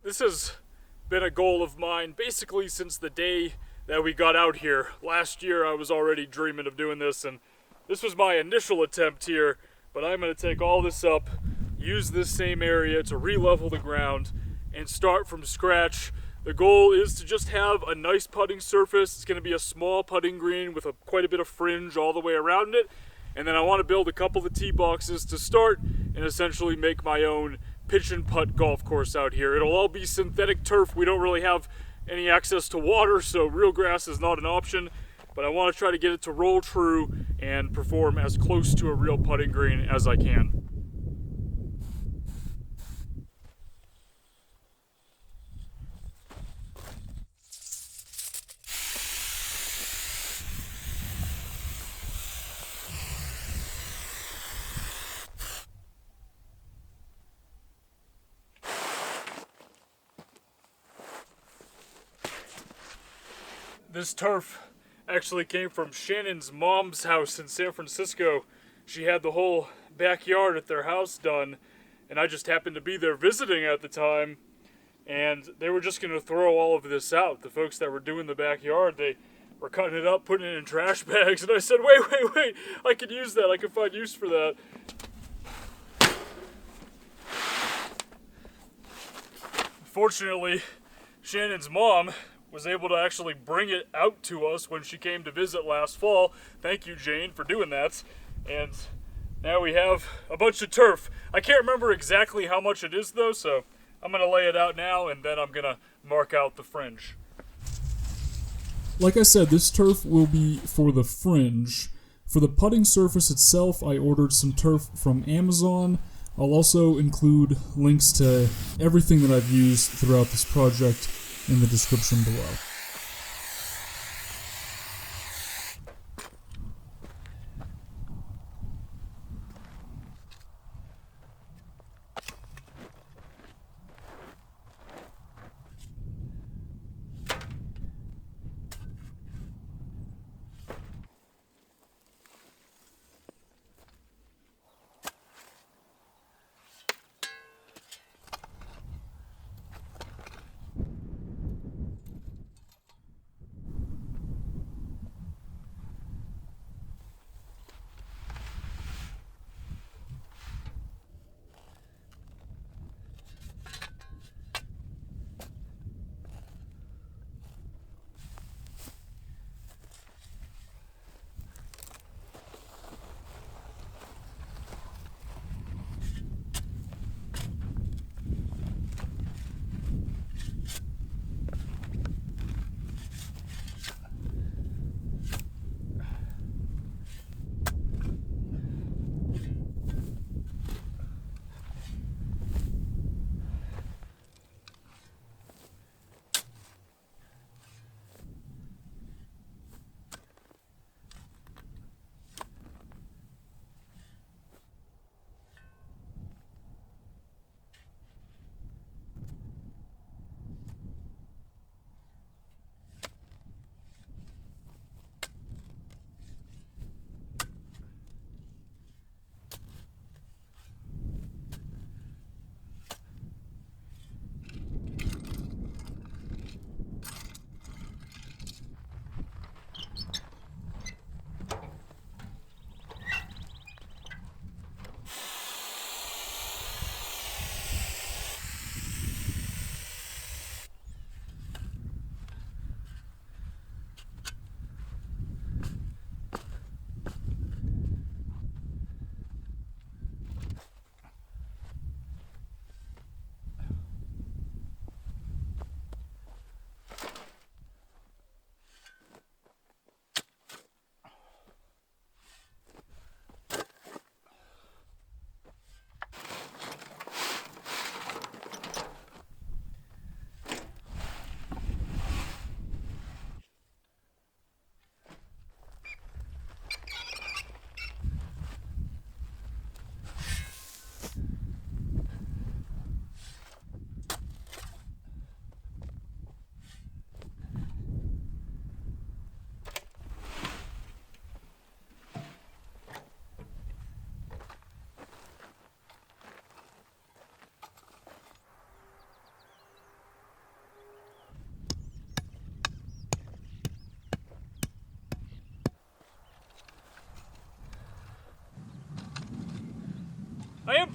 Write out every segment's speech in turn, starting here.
This has been a goal of mine basically since the day that we got out here. Last year I was already dreaming of doing this, and this was my initial attempt here, but I'm going to take all this up, use this same area to re-level the ground, and start from scratch. The goal is to just have a nice putting surface. It's going to be a small putting green with quite a bit of fringe all the way around it, and then I want to build a couple of tee boxes to start and essentially make my own pitch and putt golf course out here. It'll all be synthetic turf. We don't really have any access to water, so real grass is not an option, but I want to try to get it to roll true and perform as close to a real putting green as I can. This turf actually came from Shannon's mom's house in San Francisco. She had the whole backyard at their house done, and I just happened to be there visiting at the time, and they were just going to throw all of this out. The folks that were doing the backyard, they were cutting it up, putting it in trash bags, and I said, wait, I could use that. I could find use for that. Fortunately, Shannon's mom was able to actually bring it out to us when she came to visit last fall. Thank you, Jane, for doing that. And now we have a bunch of turf. I can't remember exactly how much it is, though, so I'm going to lay it out now, and then I'm going to mark out the fringe. Like I said, this turf will be for the fringe. For the putting surface itself, I ordered some turf from Amazon. I'll also include links to everything that I've used throughout this project in the description below.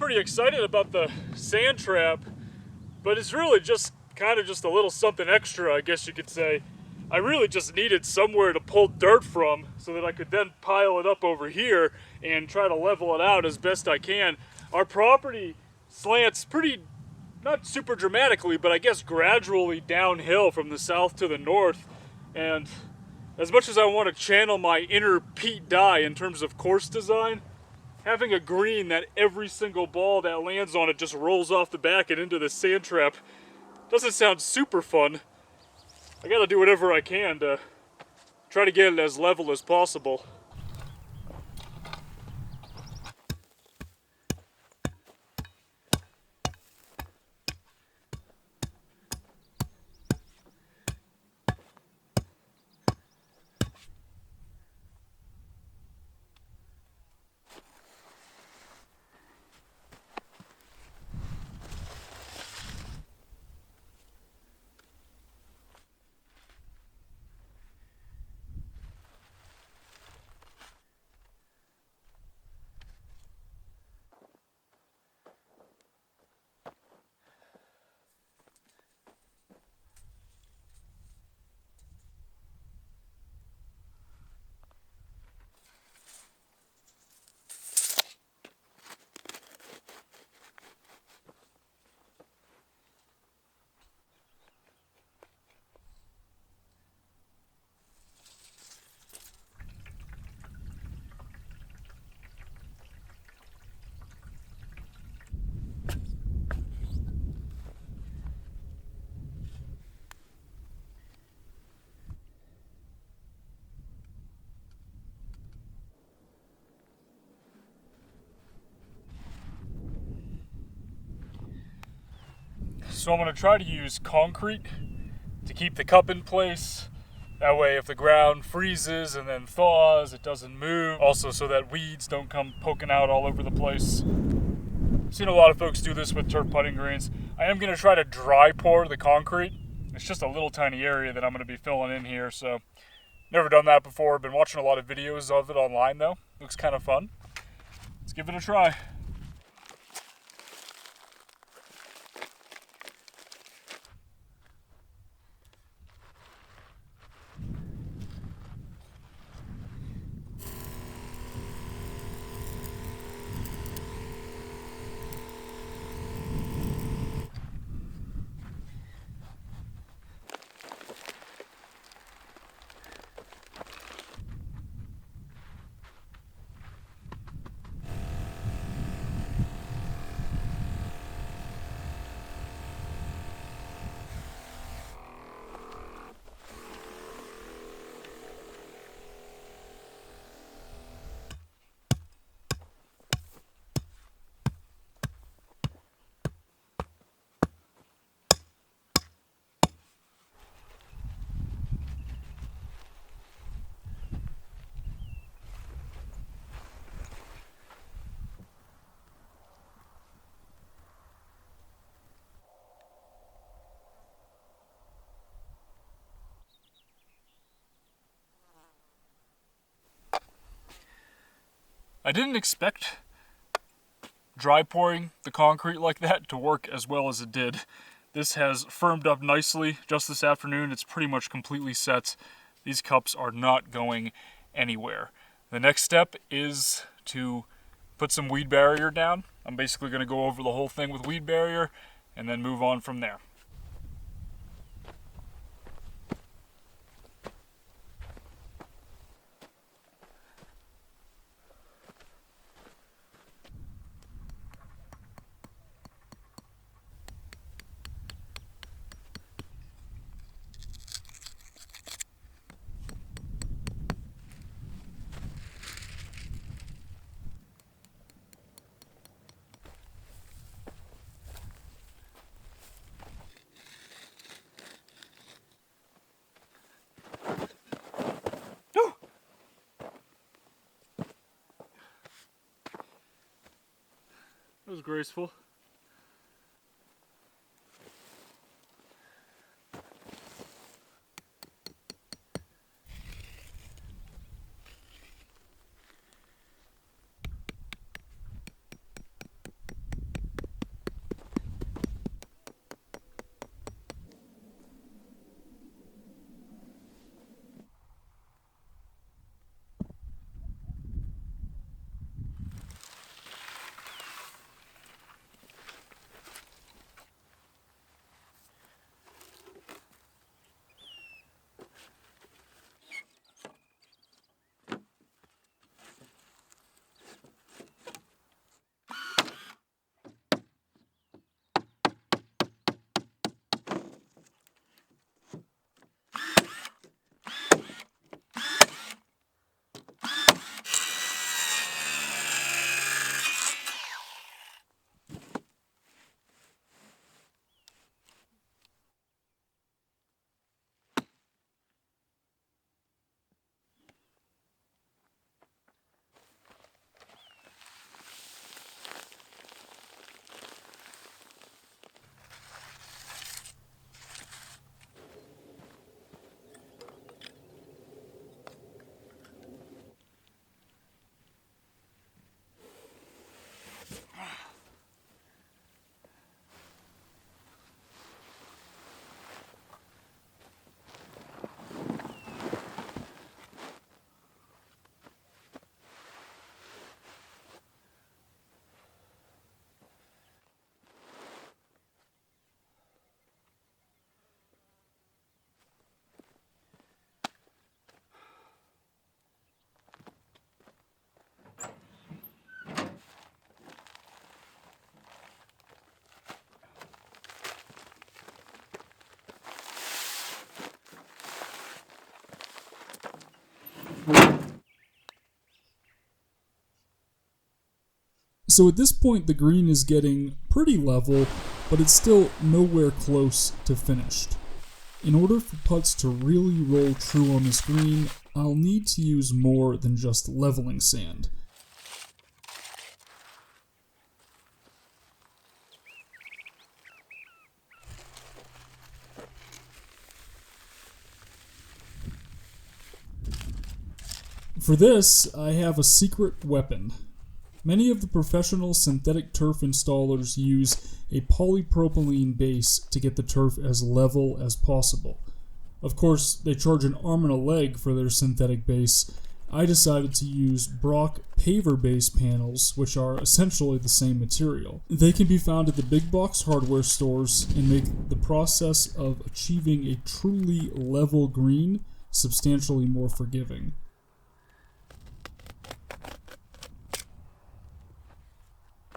pretty excited about the sand trap, but it's really just kind of just a little something extra, I guess you could say. I really just needed somewhere to pull dirt from so that I could then pile it up over here and try to level it out as best I can. Our property slants pretty, not super dramatically, but I guess gradually downhill from the south to the north. And as much as I want to channel my inner Pete Dye in terms of course design, having a green that every single ball that lands on it just rolls off the back and into the sand trap doesn't sound super fun. I gotta do whatever I can to try to get it as level as possible. So I'm going to try to use concrete to keep the cup in place. That way if the ground freezes and then thaws, it doesn't move. Also so that weeds don't come poking out all over the place. I've seen a lot of folks do this with turf putting greens. I am going to try to dry pour the concrete. It's just a little tiny area that I'm going to be filling in here, so never done that before. Been watching a lot of videos of it online though. Looks kind of fun. Let's give it a try. I didn't expect dry pouring the concrete like that to work as well as it did. This has firmed up nicely just this afternoon. It's pretty much completely set. These cups are not going anywhere. The next step is to put some weed barrier down. I'm basically going to go over the whole thing with weed barrier and then move on from there. That was graceful. So at this point the green is getting pretty level, but it's still nowhere close to finished. In order for putts to really roll true on this green, I'll need to use more than just leveling sand. For this, I have a secret weapon. Many of the professional synthetic turf installers use a polypropylene base to get the turf as level as possible. Of course, they charge an arm and a leg for their synthetic base. I decided to use Brock paver base panels, which are essentially the same material. They can be found at the big box hardware stores and make the process of achieving a truly level green substantially more forgiving.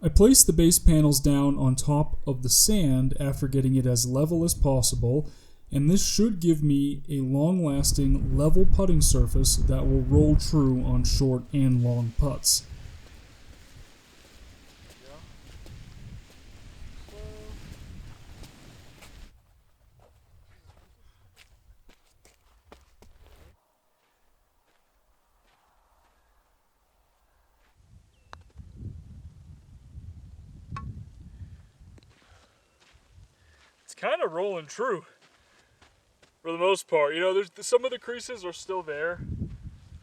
I placed the base panels down on top of the sand after getting it as level as possible, and this should give me a long-lasting level putting surface that will roll true on short and long putts. It's kind of rolling true for the most part. You know, there's some of the creases are still there,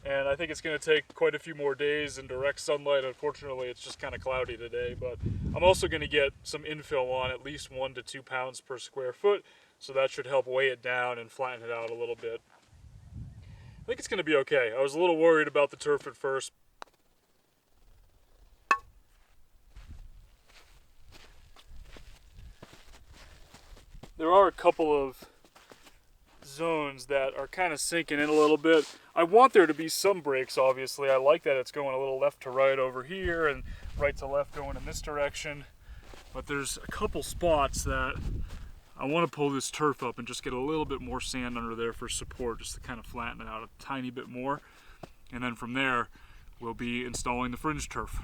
and I think it's going to take quite a few more days in direct sunlight. Unfortunately, it's just kind of cloudy today, but I'm also going to get some infill on, at least 1 to 2 pounds per square foot, so that should help weigh it down and flatten it out a little bit. I think it's going to be okay. I was a little worried about the turf at first. There are a couple of zones that are kind of sinking in a little bit. I want there to be some breaks, obviously. I like that it's going a little left to right over here and right to left going in this direction. But there's a couple spots that I want to pull this turf up and just get a little bit more sand under there for support, just to kind of flatten it out a tiny bit more. And then from there, we'll be installing the fringe turf.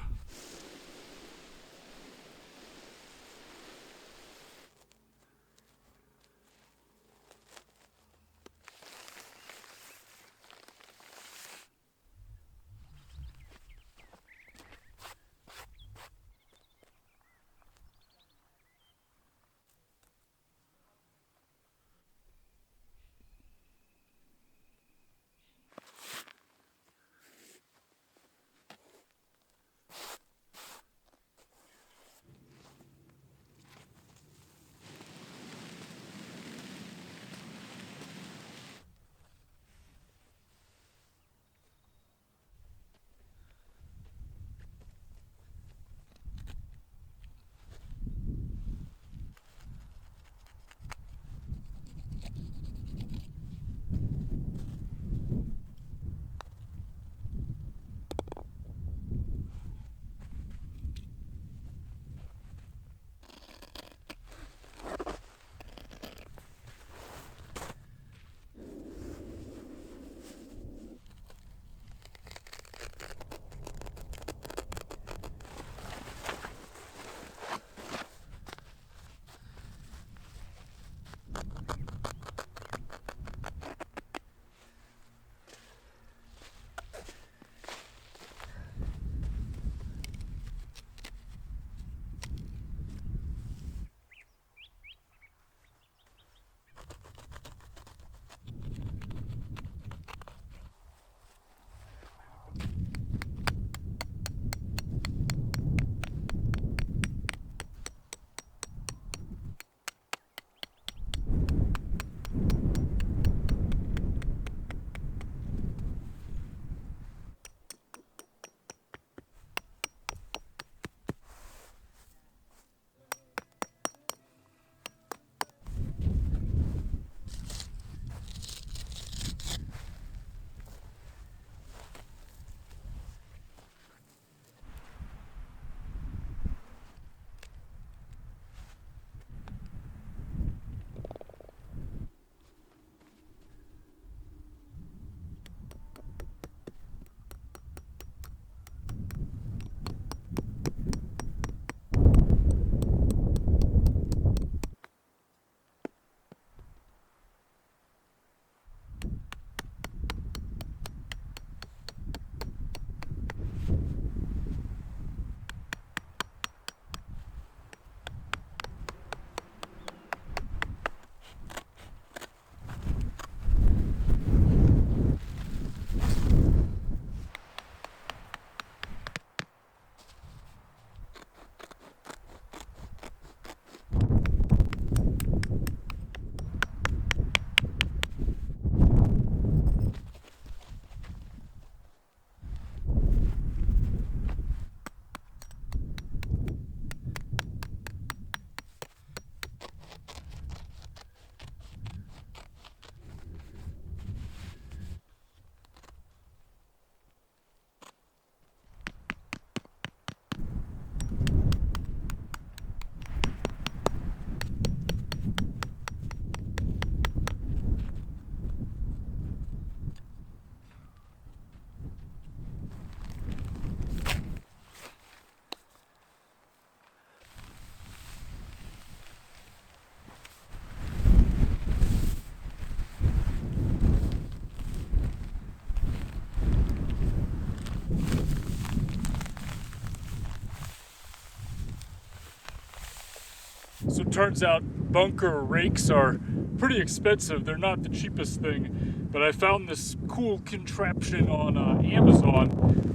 it turns out bunker rakes are pretty expensive. They're not the cheapest thing, but I found this cool contraption on Amazon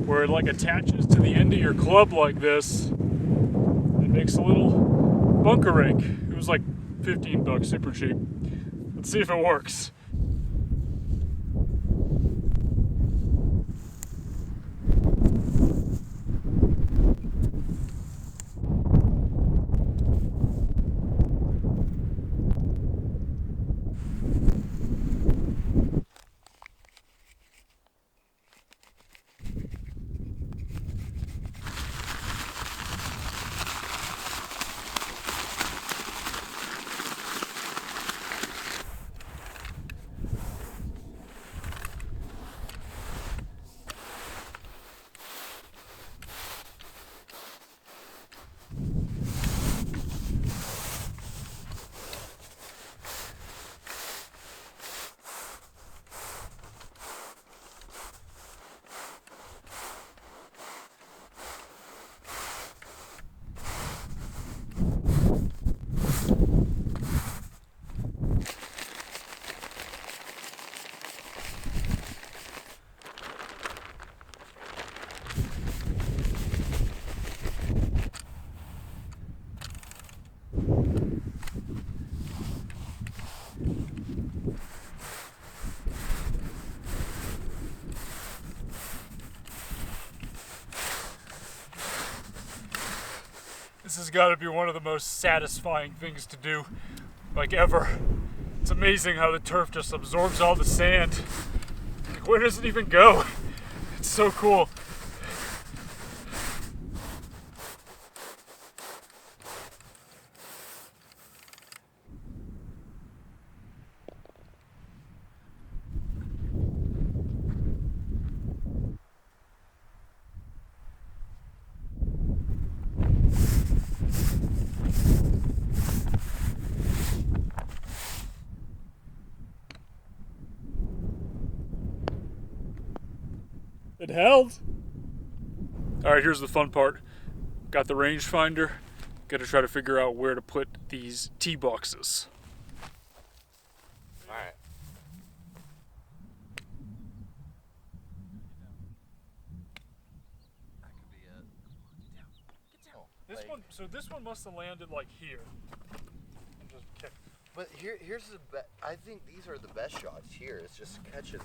where it like attaches to the end of your club like this. It makes a little bunker rake. It was like 15 bucks, super cheap. Let's see if it works. This has got to be one of the most satisfying things to do, like ever. It's amazing how the turf just absorbs all the sand. Like, where does it even go? It's so cool. It held. All right, here's the fun part. Got the rangefinder. Got to try to figure out where to put these tee boxes. All right. That could be it. Get down. This one must have landed like here. And just kicked. But here's the I think these are the best shots here. It's just catching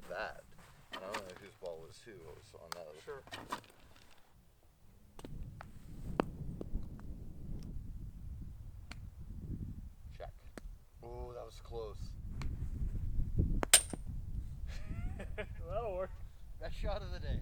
that. I don't know whose ball was who. It was on that. Sure. Check. Oh, that was close. That'll work. Best shot of the day.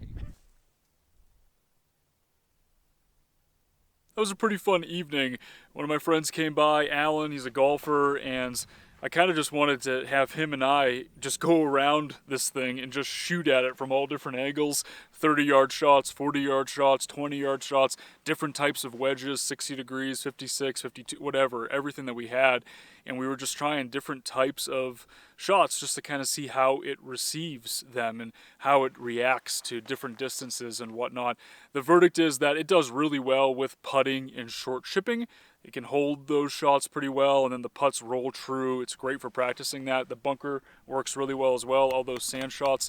That was a pretty fun evening. One of my friends came by, Alan, he's a golfer, and I kind of just wanted to have him and I just go around this thing and just shoot at it from all different angles. 30-yard shots, 40-yard shots, 20-yard shots, different types of wedges, 60 degrees, 56, 52, whatever, everything that we had. And we were just trying different types of shots just to kind of see how it receives them and how it reacts to different distances and whatnot. The verdict is that it does really well with putting and short chipping. It can hold those shots pretty well, and then the putts roll true. It's great for practicing that. The bunker works really well as well, all those sand shots.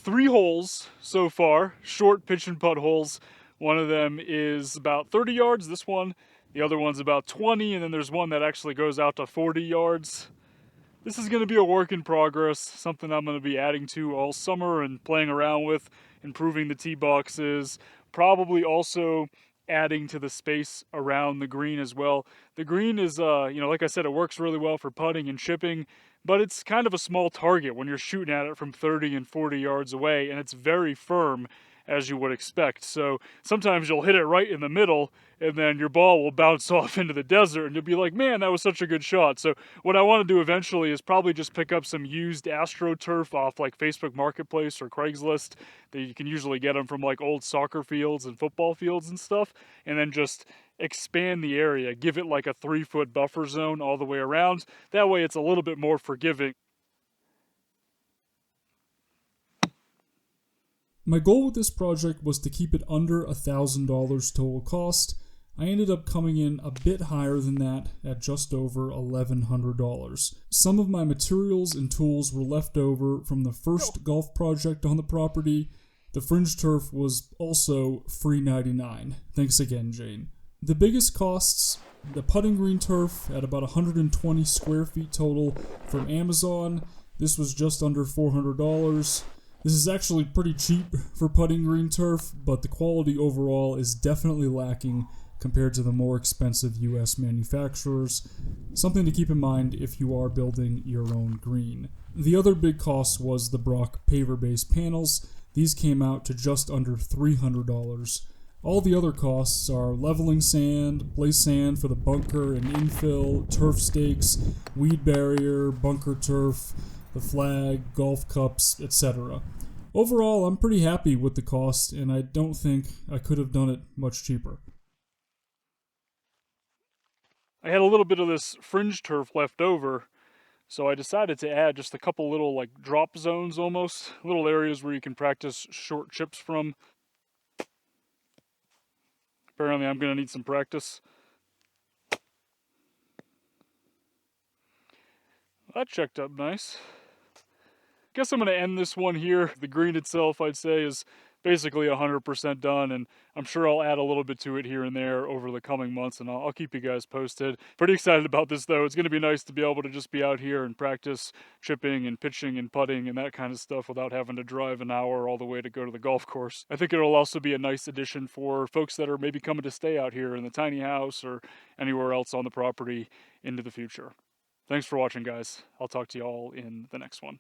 Three holes so far, short pitch and putt holes. One of them is about 30 yards, this one. The other one's about 20, and then there's one that actually goes out to 40 yards. This is going to be a work in progress, something I'm going to be adding to all summer and playing around with, improving the tee boxes, probably also adding to the space around the green as well. The green is, like I said, it works really well for putting and chipping, but it's kind of a small target when you're shooting at it from 30 and 40 yards away, and it's very firm. as you would expect. So sometimes you'll hit it right in the middle, and then your ball will bounce off into the desert, and you'll be like, man, that was such a good shot. So what I want to do eventually is probably just pick up some used AstroTurf off like Facebook Marketplace or Craigslist. That you can usually get them from like old soccer fields and football fields and stuff, and then just expand the area, give it like a 3-foot buffer zone all the way around. That way it's a little bit more forgiving. My goal with this project was to keep it under $1,000 total cost. I ended up coming in a bit higher than that at just over $1,100. Some of my materials and tools were left over from the first golf project on the property. The fringe turf was also free 99. Thanks again, Jane. The biggest costs, the putting green turf at about 120 square feet total from Amazon. This was just under $400. This is actually pretty cheap for putting green turf, but the quality overall is definitely lacking compared to the more expensive US manufacturers. Something to keep in mind if you are building your own green. The other big cost was the Brock paver-based panels. These came out to just under $300. All the other costs are leveling sand, place sand for the bunker and infill, turf stakes, weed barrier, bunker turf, the flag, golf cups, etc. Overall, I'm pretty happy with the cost, and I don't think I could have done it much cheaper. I had a little bit of this fringe turf left over, so I decided to add just a couple little like drop zones almost, little areas where you can practice short chips from. Apparently I'm going to need some practice. That checked up nice. Guess I'm going to end this one here. The green itself, I'd say, is basically 100% done, and I'm sure I'll add a little bit to it here and there over the coming months, and I'll keep you guys posted. Pretty excited about this, though. It's going to be nice to be able to just be out here and practice chipping and pitching and putting and that kind of stuff without having to drive an hour all the way to go to the golf course. I think it'll also be a nice addition for folks that are maybe coming to stay out here in the tiny house or anywhere else on the property into the future. Thanks for watching, guys. I'll talk to you all in the next one.